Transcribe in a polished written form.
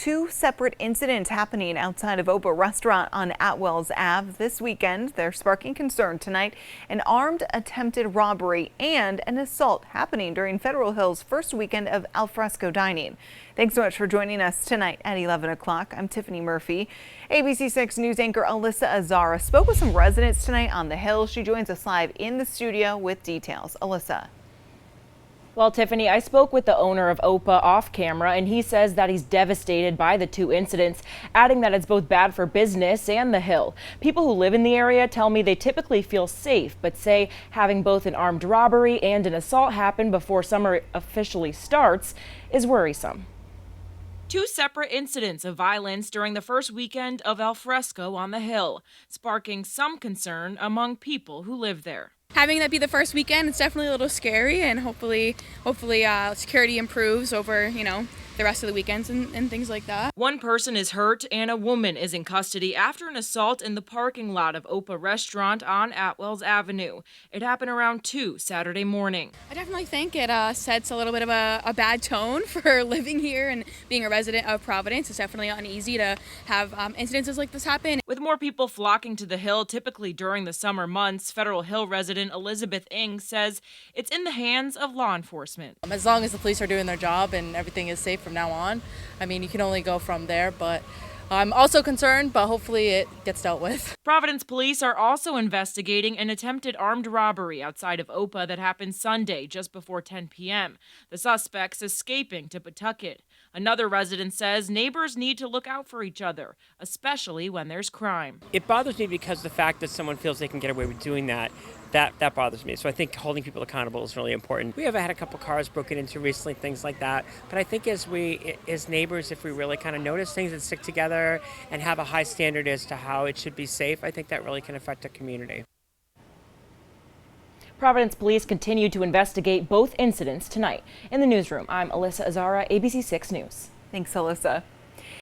Two separate incidents happening outside of Opa Restaurant on Atwells Ave this weekend. They're sparking concern tonight. An armed attempted robbery and an assault happening during Federal Hill's first weekend of al fresco dining. Thanks so much for joining us tonight at 11 o'clock. I'm Tiffany Murphy. ABC 6 News anchor Alyssa Azara spoke with some residents tonight on the Hill. She joins us live in the studio with details. Alyssa. Well, Tiffany, I spoke with the owner of Opa off camera, and he says that he's devastated by the two incidents, adding that it's both bad for business and the Hill. People who live in the area tell me they typically feel safe, but say having both an armed robbery and an assault happen before summer officially starts is worrisome. Two separate incidents of violence during the first weekend of al fresco on the Hill, sparking some concern among people who live there. Having that be the first weekend, it's definitely a little scary, and hopefully security improves over, the rest of the weekends and things like that. One person is hurt and a woman is in custody after an assault in the parking lot of Opa Restaurant on Atwells Avenue. It happened around 2 Saturday morning. I definitely think it sets a little bit of a bad tone for living here and being a resident of Providence. It's definitely uneasy to have incidences like this happen. With more people flocking to the Hill typically during the summer months, Federal Hill resident Elizabeth Ng says it's in the hands of law enforcement. As long as the police are doing their job and everything is safe from now on, I mean, you can only go from there, but I'm also concerned, but hopefully it gets dealt with. Providence police are also investigating an attempted armed robbery outside of Opa that happened Sunday just before 10 p.m. The suspects escaping to Pawtucket. Another resident says neighbors need to look out for each other, especially when there's crime. It bothers me because the fact that someone feels they can get away with doing that bothers me. So I think holding people accountable is really important. We have had a couple cars broken into recently, things like that. But I think as neighbors, if we really kind of notice things and stick together and have a high standard as to how it should be safe, I think that really can affect a community. Providence police continue to investigate both incidents tonight. In the newsroom, I'm Alyssa Azara, ABC 6 News. Thanks, Alyssa.